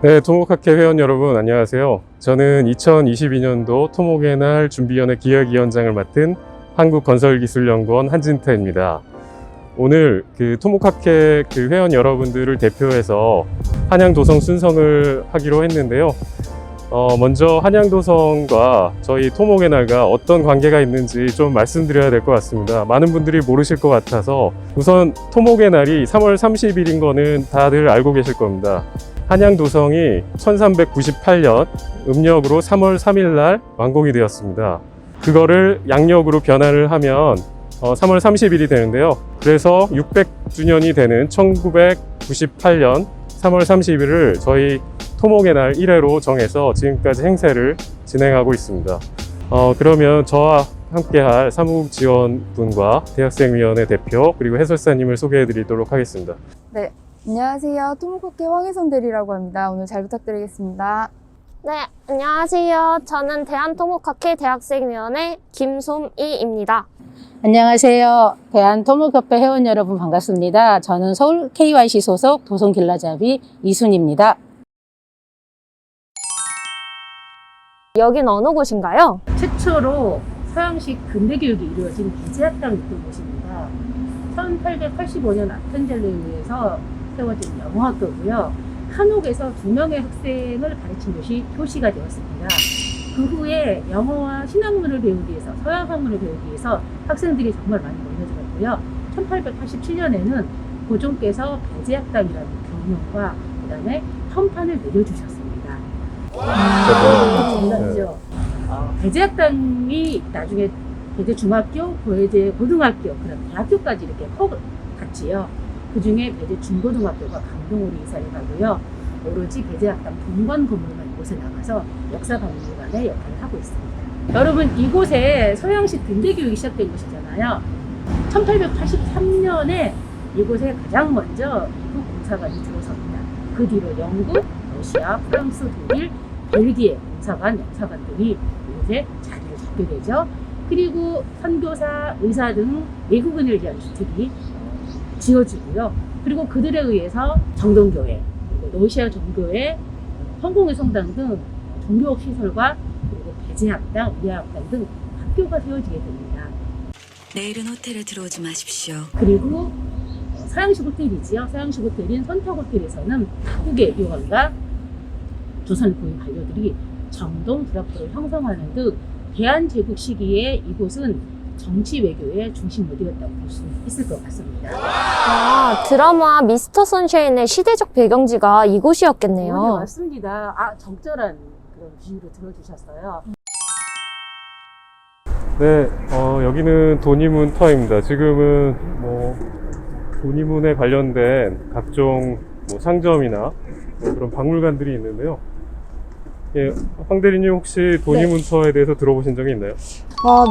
네, 토목학회 회원 여러분 안녕하세요. 저는 2022년도 토목의 날 준비위원회 기획위원장을 맡은 한국건설기술연구원 한진태입니다. 오늘 토목학회 회원 여러분들을 대표해서 한양도성 순성을 하기로 했는데요. 먼저 한양도성과 저희 토목의 날과 어떤 관계가 있는지 좀 말씀드려야 될 것 같습니다. 많은 분들이 모르실 것 같아서 우선 토목의 날이 3월 30일인 거는 다들 알고 계실 겁니다. 한양도성이 1398년 음력으로 3월 3일 날 완공이 되었습니다. 그거를 양력으로 변환을 하면 3월 30일이 되는데요. 그래서 600주년이 되는 1998년 3월 30일을 저희 토목의 날 1회로 정해서 지금까지 행사를 진행하고 있습니다. 그러면 저와 함께할 사무국지원분과 대학생위원회 대표 그리고 해설사님을 소개해 드리도록 하겠습니다. 네, 안녕하세요. 토목학회 황혜선 대리라고 합니다. 오늘 잘 부탁드리겠습니다. 네, 안녕하세요. 저는 대한토목학회 대학생위원회 김솜희입니다. 안녕하세요. 대한토목협회 회원 여러분 반갑습니다. 저는 서울 KYC 소속 도성길라잡이 이순입니다. 여긴 어느 곳인가요? 최초로 서양식 근대교육이 이루어진 기지학당이 있던 곳입니다. 1885년 아펜젤레에 의해서 세워진 영어학교고요. 한옥에서 2명의 학생을 가르친 것이 교시가 되었습니다. 그 후에 영어와 신학문을 배우기 위해서, 서양 학문을 배우기 위해서 학생들이 정말 많이 몰려들었고요. 1887년에는 고종께서 배제학당이라는 교명과 그 다음에 현판을 내려주셨습니다. 정답이죠. 배제학당이 나중에 배제중학교, 배제고등학교, 그다음 대학교까지 이렇게 갔지요. 그 중에 배제중고등학교가 강동으로 이사를 가고요. 오로지 배제학당 본관 건물만 이곳에 남아서 역사박물관의 역할을 하고 있습니다. 여러분, 이곳에 서양식 근대교육이 시작된 곳이잖아요. 1883년에 이곳에 가장 먼저 미국 공사관이 들어섭니다. 그 뒤로 영국, 러시아, 프랑스, 독일, 벨기에 공사관, 영사관들이 이곳에 자리를 잡게 되죠. 그리고 선교사, 의사 등 외국인을 위한 주택이 지어지고요. 그리고 그들에 의해서 정동교회, 그리고 러시아 종교회, 성공의 성당 등 종교학 시설과 그리고 배제학당, 의학당 등 학교가 세워지게 됩니다. 내일은 호텔에 들어오지 마십시오. 그리고 서양식 호텔이지요. 서양식 호텔인 선탁호텔에서는 각국의 요원과 조선 고위 관료들이 정동 드라프를 형성하는 등 대한제국 시기에 이곳은 정치 외교의 중심 무대였다고 볼 수 있을 것 같습니다. 드라마 미스터 선샤인의 시대적 배경지가 이곳이었겠네요. 네, 맞습니다. 적절한 그런 비유를 들어주셨어요. 네, 여기는 도니문터입니다. 지금은 도니문에 관련된 각종 상점이나 그런 박물관들이 있는데요. 예, 황 대리님 혹시 도니문터에 대해서 들어보신 적이 있나요?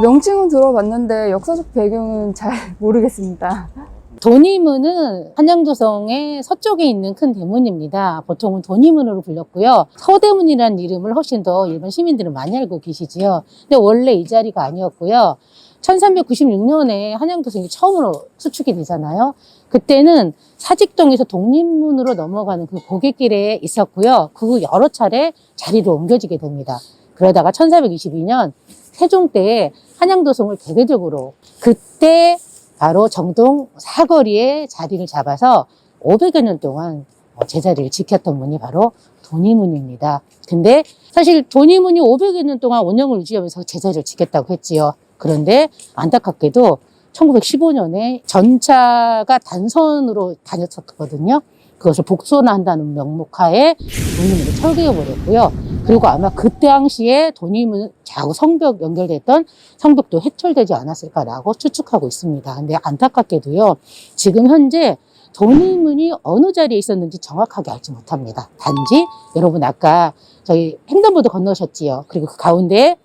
명칭은 들어봤는데 역사적 배경은 잘 모르겠습니다. 도니문은 한양도성의 서쪽에 있는 큰 대문입니다. 보통은 도니문으로 불렸고요. 서대문이라는 이름을 훨씬 더 일반 시민들은 많이 알고 계시지요. 근데 원래 이 자리가 아니었고요. 1396년에 한양도성이 처음으로 수축이 되잖아요. 그때는 사직동에서 독립문으로 넘어가는 그 고갯길에 있었고요. 그 후 여러 차례 자리를 옮겨지게 됩니다. 그러다가 1422년 세종 때에 한양도성을 대대적으로 그때 바로 정동 사거리에 자리를 잡아서 500여 년 동안 제자리를 지켰던 문이 바로 도니문입니다. 근데 사실 도니문이 500여 년 동안 운영을 유지하면서 제자리를 지켰다고 했지요. 그런데 안타깝게도 1915년에 전차가 단선으로 다녔었거든요. 그것을 복선한다는 명목하에 도니문을 철거해버렸고요. 그리고 아마 그때 당시에 도니문하고 성벽 연결됐던 성벽도 해철되지 않았을까라고 추측하고 있습니다. 근데 안타깝게도요, 지금 현재 도니문이 어느 자리에 있었는지 정확하게 알지 못합니다. 단지 여러분 아까 저희 횡단보도 건너셨지요. 그리고 그 가운데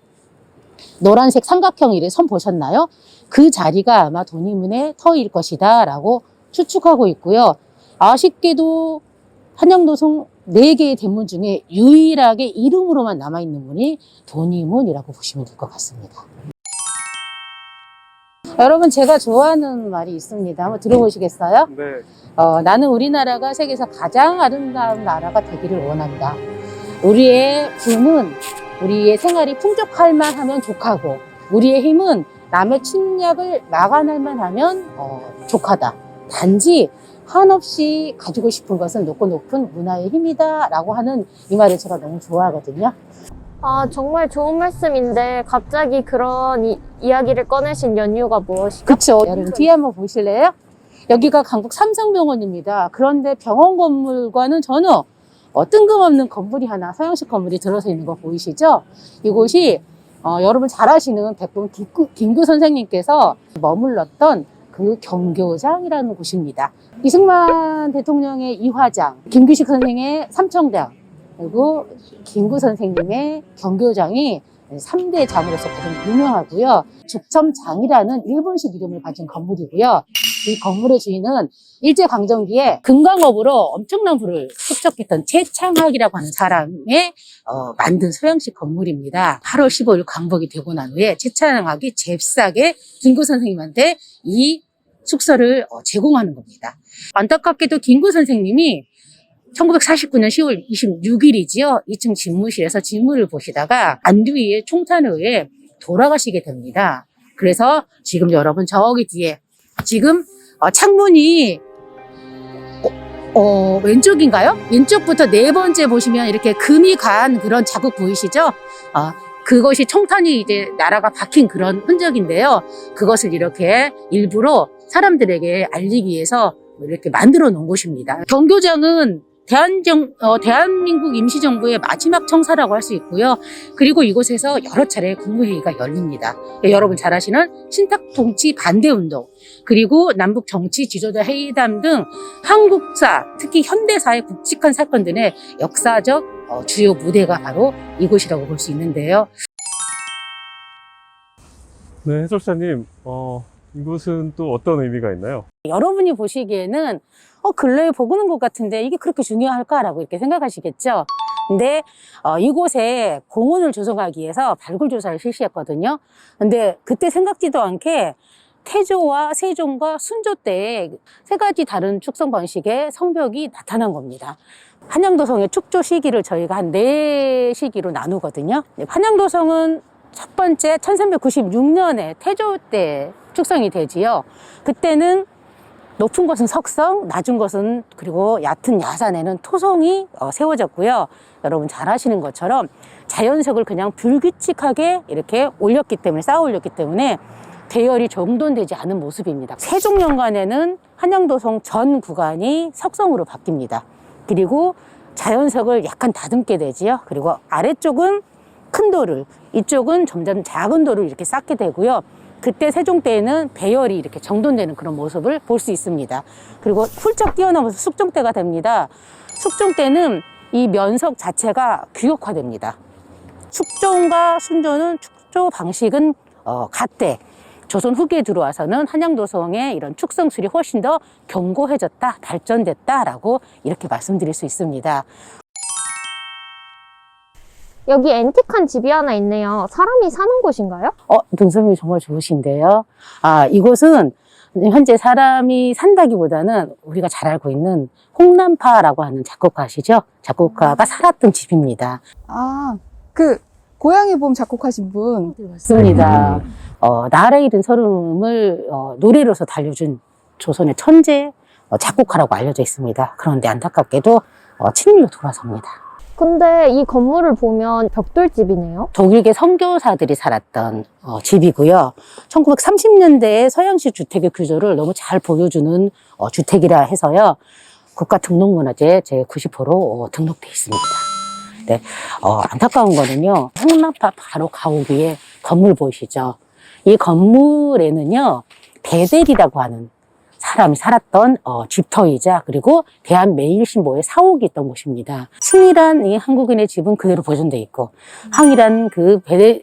노란색 삼각형 이래 선 보셨나요? 그 자리가 아마 도니문의 터일 것이다 라고 추측하고 있고요. 아쉽게도 한양도성 4개의 대문 중에 유일하게 이름으로만 남아있는 문이 도니문이라고 보시면 될 것 같습니다. 여러분, 제가 좋아하는 말이 있습니다. 한번 들어보시겠어요? 네. 나는 우리나라가 세계에서 가장 아름다운 나라가 되기를 원한다. 우리의 부는 우리의 생활이 풍족할 만하면 족하고, 우리의 힘은 남의 침략을 막아낼 만하면 족하다. 단지 한없이 가지고 싶은 것은 높고 높은 문화의 힘이다 라고 하는 이 말을 제가 너무 좋아하거든요. 아, 정말 좋은 말씀인데 갑자기 그런 이야기를 꺼내신 연유가 무엇이죠? 그쵸. 여러분 뒤에 한번 보실래요? 여기가 강북 삼성병원입니다. 그런데 병원 건물과는 전혀 뜬금없는 건물이 하나, 서양식 건물이 들어서 있는 거 보이시죠? 이곳이 여러분 잘 아시는 백범 김구 선생님께서 머물렀던 그 경교장이라는 곳입니다. 이승만 대통령의 이화장, 김규식 선생의 삼청장, 그리고 김구 선생님의 경교장이 3대 장으로서 가장 유명하고요. 죽첨장이라는 일본식 이름을 가진 건물이고요. 이 건물의 주인은 일제강점기에 금강업으로 엄청난 부를 축적했던 최창학이라고 하는 사람의 만든 서양식 건물입니다. 8월 15일 광복이 되고 난 후에 최창학이 잽싸게 김구 선생님한테 이 숙소를 제공하는 겁니다. 안타깝게도 김구 선생님이 1949년 10월 26일이지요. 2층 집무실에서 집무를 보시다가 안두위의 총탄에 의해 돌아가시게 됩니다. 그래서 지금 여러분 저기 뒤에 지금 창문이 왼쪽인가요? 왼쪽부터 네 번째 보시면 이렇게 금이 간 그런 자국 보이시죠? 그것이 총탄이 이제 나라가 박힌 그런 흔적인데요. 그것을 이렇게 일부러 사람들에게 알리기 위해서 이렇게 만들어 놓은 곳입니다. 경교장은 대한민국 임시정부의 마지막 청사라고 할 수 있고요. 그리고 이곳에서 여러 차례 국무회의가 열립니다. 여러분 잘 아시는 신탁통치 반대운동, 그리고 남북 정치 지도자 회의담 등 한국사, 특히 현대사의 굵직한 사건들의 역사적 주요 무대가 바로 이곳이라고 볼 수 있는데요. 네, 해설사님, 이곳은 또 어떤 의미가 있나요? 여러분이 보시기에는 근래에 보고 있는 것 같은데 이게 그렇게 중요할까라고 이렇게 생각하시겠죠. 근데 이곳에 공원을 조성하기 위해서 발굴조사를 실시했거든요. 근데 그때 생각지도 않게 태조와 세종과 순조 때 세 가지 다른 축성 방식의 성벽이 나타난 겁니다. 한양도성의 축조 시기를 저희가 한 4시기로 나누거든요. 한양도성은 첫 번째 1396년에 태조 때 축성이 되지요. 그때는 높은 곳은 석성, 낮은 곳은 그리고 얕은 야산에는 토성이 세워졌고요. 여러분 잘 아시는 것처럼 자연석을 그냥 불규칙하게 이렇게 올렸기 때문에, 쌓아 올렸기 때문에 대열이 정돈되지 않은 모습입니다. 세종년간에는 한양도성 전 구간이 석성으로 바뀝니다. 그리고 자연석을 약간 다듬게 되지요. 그리고 아래쪽은 큰 돌을, 이쪽은 점점 작은 돌을 이렇게 쌓게 되고요. 그때 세종 때에는 배열이 이렇게 정돈되는 그런 모습을 볼 수 있습니다. 그리고 훌쩍 뛰어넘어서 숙종 때가 됩니다. 숙종 때는 이 면석 자체가 규격화됩니다. 숙종과 순조는 축조 방식은 같대. 조선 후기에 들어와서는 한양도성의 이런 축성술이 훨씬 더 견고해졌다, 발전됐다라고 이렇게 말씀드릴 수 있습니다. 여기 앤틱한 집이 하나 있네요. 사람이 사는 곳인가요? 등성이 정말 좋으신데요. 이곳은 현재 사람이 산다기보다는 우리가 잘 알고 있는 홍남파라고 하는 작곡가시죠. 작곡가가 살았던 집입니다. 고양이 봄 작곡하신 분. 맞습니다. 나라에 이른 서름을 노래로서 달려준 조선의 천재 작곡가라고 알려져 있습니다. 그런데 안타깝게도 친일로 돌아섭니다. 근데 이 건물을 보면 벽돌집이네요. 독일계 선교사들이 살았던 집이고요. 1930년대에 서양식 주택의 구조를 너무 잘 보여주는 주택이라 해서요. 국가등록문화재 제90호로 등록돼 있습니다. 네, 안타까운 거는요. 홍남파 바로 가옥 위에 건물 보이시죠? 이 건물에는요. 베델이라고 하는 사람이 살았던 집터이자 그리고 대한매일신보의 사옥이 있던 곳입니다. 승이란 이 한국인의 집은 그대로 보존돼 있고 항이란 그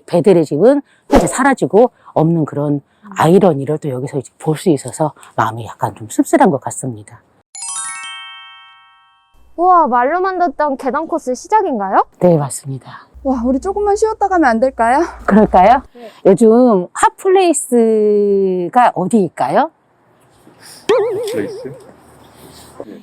베델의 집은 현재 사라지고 없는 그런 아이러니를 또 여기서 볼 수 있어서 마음이 약간 좀 씁쓸한 것 같습니다. 우와, 말로만 듣던 계단 코스 시작인가요? 네, 맞습니다. 와, 우리 조금만 쉬었다 가면 안 될까요? 그럴까요? 요즘 핫플레이스가 어디일까요? 플레이스?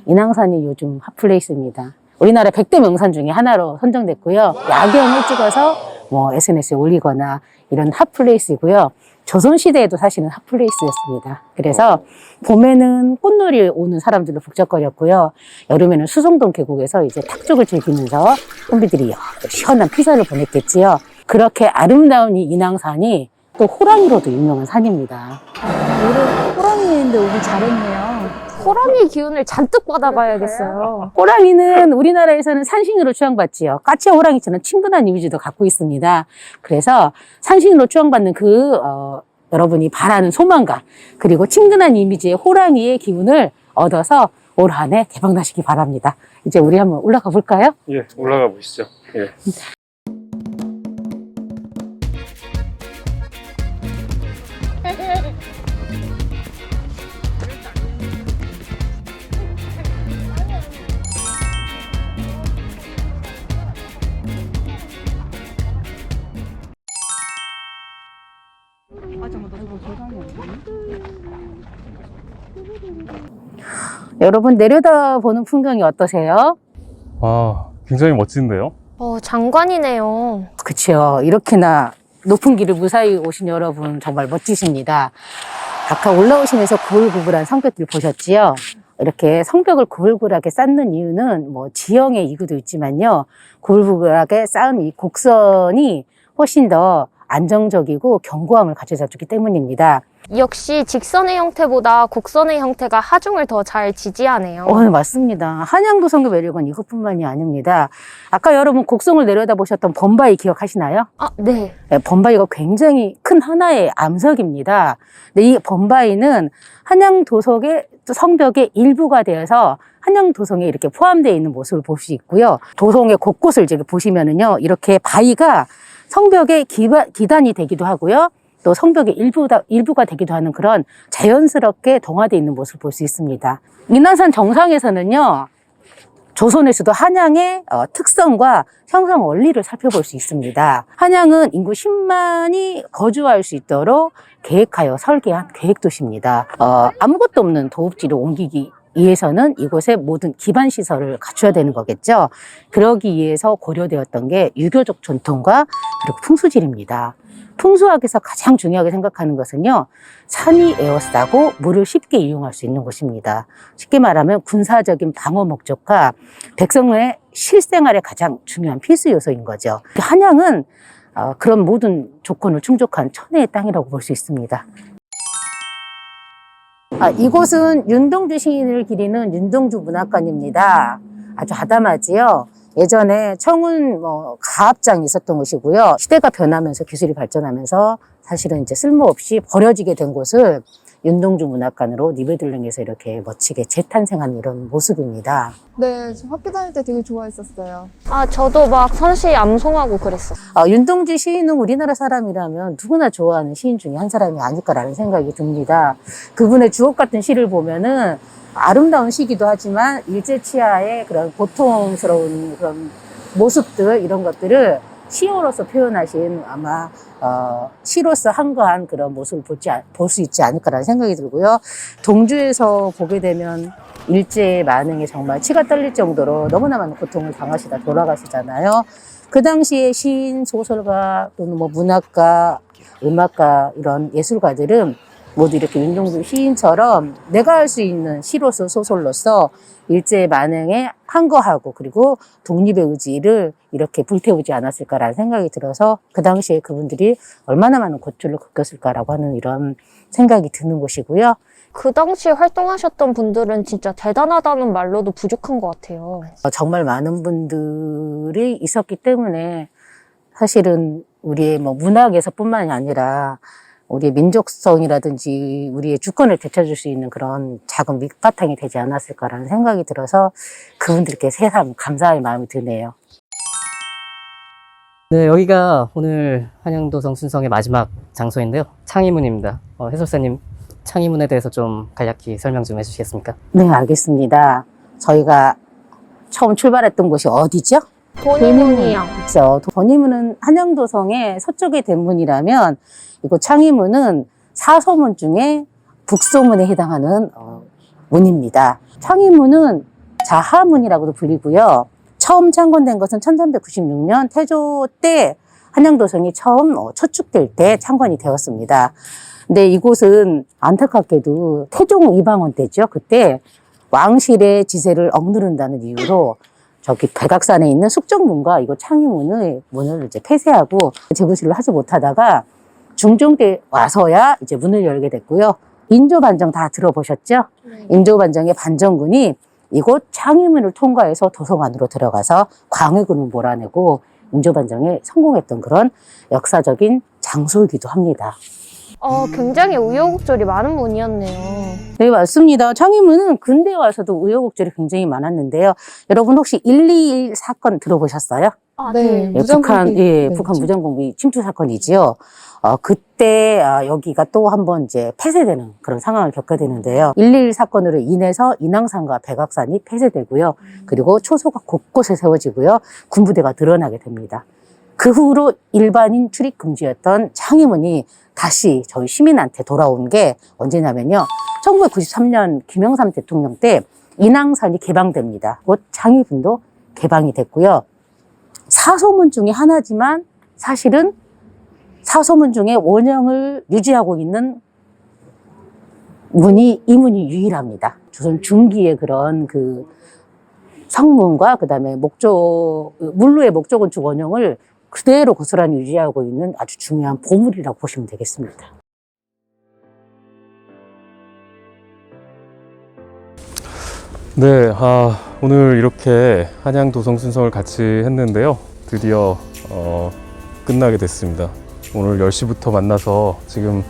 인왕산이 요즘 핫플레이스입니다. 우리나라 100대 명산 중에 하나로 선정됐고요. 야경을 찍어서 뭐 SNS에 올리거나 이런 핫플레이스이고요. 조선시대에도 사실은 핫플레이스였습니다. 그래서 봄에는 꽃놀이 오는 사람들로 북적거렸고요. 여름에는 수성동 계곡에서 이제 탁족을 즐기면서 선비들이 시원한 피서를 보냈겠지요. 그렇게 아름다운 이 인왕산이 또 호랑이로도 유명한 산입니다. 올해 호랑이인데 오길 잘했네요. 호랑이 기운을 잔뜩 받아가야겠어요. 호랑이는 우리나라에서는 산신으로 추앙받지요. 까치와 호랑이처럼 친근한 이미지도 갖고 있습니다. 그래서 산신으로 추앙받는 여러분이 바라는 소망과 그리고 친근한 이미지의 호랑이의 기운을 얻어서 올 한 해 대박 나시기 바랍니다. 이제 우리 한번 올라가 볼까요? 예, 올라가 보시죠. 예. 여러분 내려다보는 풍경이 어떠세요? 아, 굉장히 멋진데요? 장관이네요. 그치요. 이렇게나 높은 길을 무사히 오신 여러분 정말 멋지십니다. 아까 올라오시면서 구불구불한 성벽들 보셨지요? 이렇게 성벽을 구불구불하게 쌓는 이유는 뭐 지형의 이유도 있지만요. 구불구불하게 쌓은 이 곡선이 훨씬 더 안정적이고 견고함을 가져다 주기 때문입니다. 역시 직선의 형태보다 곡선의 형태가 하중을 더 잘 지지하네요. 네, 맞습니다. 한양도성의 매력은 이것뿐만이 아닙니다. 아까 여러분 곡성을 내려다보셨던 범바위 기억하시나요? 네. 네, 범바위가 굉장히 큰 하나의 암석입니다. 근데 이 범바위는 한양도성의 성벽의 일부가 되어서 한양도성에 이렇게 포함되어 있는 모습을 볼 수 있고요. 도성의 곳곳을 이제 보시면은요, 이렇게 바위가 성벽의 기단이 되기도 하고요. 또 성벽의 일부가 되기도 하는 그런 자연스럽게 동화되어 있는 모습을 볼 수 있습니다. 인왕산 정상에서는요, 조선에서도 한양의 특성과 형성 원리를 살펴볼 수 있습니다. 한양은 인구 10만이 거주할 수 있도록 계획하여 설계한 계획도시입니다. 아무것도 없는 도읍지로 옮기기 위해서는 이곳에 모든 기반 시설을 갖춰야 되는 거겠죠. 그러기 위해서 고려되었던 게 유교적 전통과 그리고 풍수질입니다. 풍수학에서 가장 중요하게 생각하는 것은요, 산이 에워싸고 물을 쉽게 이용할 수 있는 곳입니다. 쉽게 말하면 군사적인 방어 목적과 백성의 실생활에 가장 중요한 필수 요소인 거죠. 한양은 그런 모든 조건을 충족한 천혜의 땅이라고 볼 수 있습니다. 이곳은 윤동주 시인을 기리는 윤동주 문학관입니다. 아주 아담하지요. 예전에 청운 가합장이 있었던 곳이고요. 시대가 변하면서 기술이 발전하면서 사실은 이제 쓸모없이 버려지게 된 곳을 윤동주 문학관으로 니베들릉에서 이렇게 멋지게 재탄생한 이런 모습입니다. 네, 저 학교 다닐 때 되게 좋아했었어요. 저도 막 선시 암송하고 그랬어요. 윤동주 시인은 우리나라 사람이라면 누구나 좋아하는 시인 중에 한 사람이 아닐까라는 생각이 듭니다. 그분의 주옥 같은 시를 보면은 아름다운 시기도 하지만 일제치하의 그런 고통스러운 그런 모습들, 이런 것들을 시어로서 표현하신 아마 시로서 한가한 그런 모습을 볼 수 있지 않을까라는 생각이 들고요. 동주에서 보게 되면 일제의 만행에 정말 치가 떨릴 정도로 너무나 많은 고통을 당하시다 돌아가시잖아요. 그 당시에 시인, 소설가 또는 문학가, 음악가 이런 예술가들은 모두 이렇게 윤동주 시인처럼 내가 할 수 있는 시로서 소설로서 일제의 만행에 항거하고 그리고 독립의 의지를 이렇게 불태우지 않았을까라는 생각이 들어서 그 당시에 그분들이 얼마나 많은 고초를 겪었을까라고 하는 이런 생각이 드는 곳이고요. 그 당시에 활동하셨던 분들은 진짜 대단하다는 말로도 부족한 것 같아요. 정말 많은 분들이 있었기 때문에 사실은 우리의 문학에서뿐만이 아니라 우리의 민족성이라든지 우리의 주권을 되찾을 수 있는 그런 작은 밑바탕이 되지 않았을까라는 생각이 들어서 그분들께 새삼 감사의 마음이 드네요. 네, 여기가 오늘 한양도성 순성의 마지막 장소인데요. 창의문입니다. 해설사님, 창의문에 대해서 좀 간략히 설명 좀 해주시겠습니까? 네, 알겠습니다. 저희가 처음 출발했던 곳이 어디죠? 도니문이요. 그렇죠. 도니문은 한양도성의 서쪽의 대문이라면 이곳 창의문은 사소문 중에 북소문에 해당하는 문입니다. 창의문은 자하문이라고도 불리고요. 처음 창건된 것은 1396년 태조 때 한양도성이 처음 초축될 때 창건이 되었습니다. 근데 이곳은 안타깝게도 태종 이방원 때죠. 그때 왕실의 지세를 억누른다는 이유로 저기 백악산에 있는 숙정문과 이곳 창의문의 문을 이제 폐쇄하고 재구시를 하지 못하다가 중종 때 와서야 이제 문을 열게 됐고요. 인조반정 다 들어보셨죠? 인조반정의 반정군이 이곳 창의문을 통과해서 도성 안으로 들어가서 광해군을 몰아내고 인조반정에 성공했던 그런 역사적인 장소이기도 합니다. 굉장히 우여곡절이 많은 문이었네요. 네, 맞습니다. 창의문은 근대에 와서도 우여곡절이 굉장히 많았는데요. 여러분 혹시 121 사건 들어보셨어요? 네, 예, 북한 네, 무장공비 침투 사건이지요. 그때 여기가 또 한번 이제 폐쇄되는 그런 상황을 겪게 되는데요. 121 사건으로 인해서 인왕산과 백악산이 폐쇄되고요. 그리고 초소가 곳곳에 세워지고요. 군부대가 드러나게 됩니다. 그 후로 일반인 출입 금지였던 창의문이 다시 저희 시민한테 돌아온 게 언제냐면요. 1993년 김영삼 대통령 때 인왕산이 개방됩니다. 곧 창의문도 개방이 됐고요. 사소문 중에 하나지만 사실은 사소문 중에 원형을 유지하고 있는 문이 이 문이 유일합니다. 조선 중기의 그런 그 성문과 그다음에 물루의 목조건축 원형을 그대로 고스란히 유지하고 있는 아주 중요한 보물이라고 보시면 되겠습니다. 네, 오늘 이렇게 한양도성 순성을 같이 했는데요. 드디어 끝나게 됐습니다. 오늘 10시부터 만나서 지금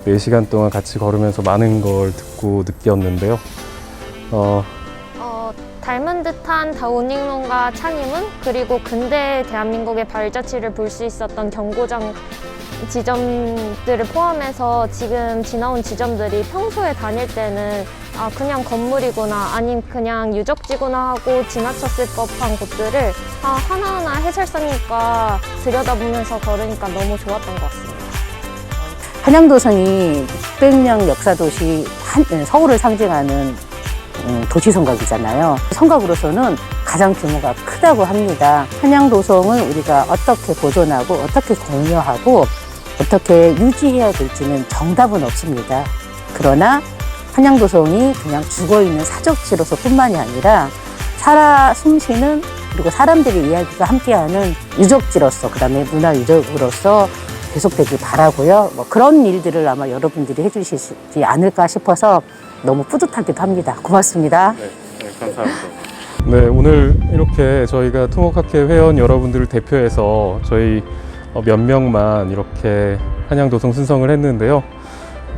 4시간 동안 같이 걸으면서 많은 걸 듣고 느꼈는데요. 닮은 듯한 다운잉론과 창의문, 그리고 근대 대한민국의 발자취를 볼 수 있었던 경고장 지점들을 포함해서 지금 지나온 지점들이 평소에 다닐 때는 그냥 건물이구나, 아님 그냥 유적지구나 하고 지나쳤을 법한 곳들을 하나하나 해설사님과 들여다보면서 걸으니까 너무 좋았던 것 같습니다. 한양도성이 600년 역사도시 서울을 상징하는 도시 성곽이잖아요. 성곽으로서는 가장 규모가 크다고 합니다. 한양도성을 우리가 어떻게 보존하고 어떻게 공유하고 어떻게 유지해야 될지는 정답은 없습니다. 그러나 한양도성이 그냥 죽어있는 사적지로서 뿐만이 아니라 살아 숨쉬는 그리고 사람들의 이야기가 함께하는 유적지로서 그다음에 문화유적으로서 계속되길 바라고요. 그런 일들을 아마 여러분들이 해주시지 않을까 싶어서 너무 뿌듯하기도 합니다. 고맙습니다. 네, 감사합니다. 네, 오늘 이렇게 저희가 토목학회 회원 여러분들을 대표해서 저희 몇 명만 이렇게 한양도성 순성을 했는데요.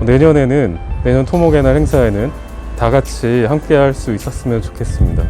내년 토목의 날 행사에는 다 같이 함께 할 수 있었으면 좋겠습니다.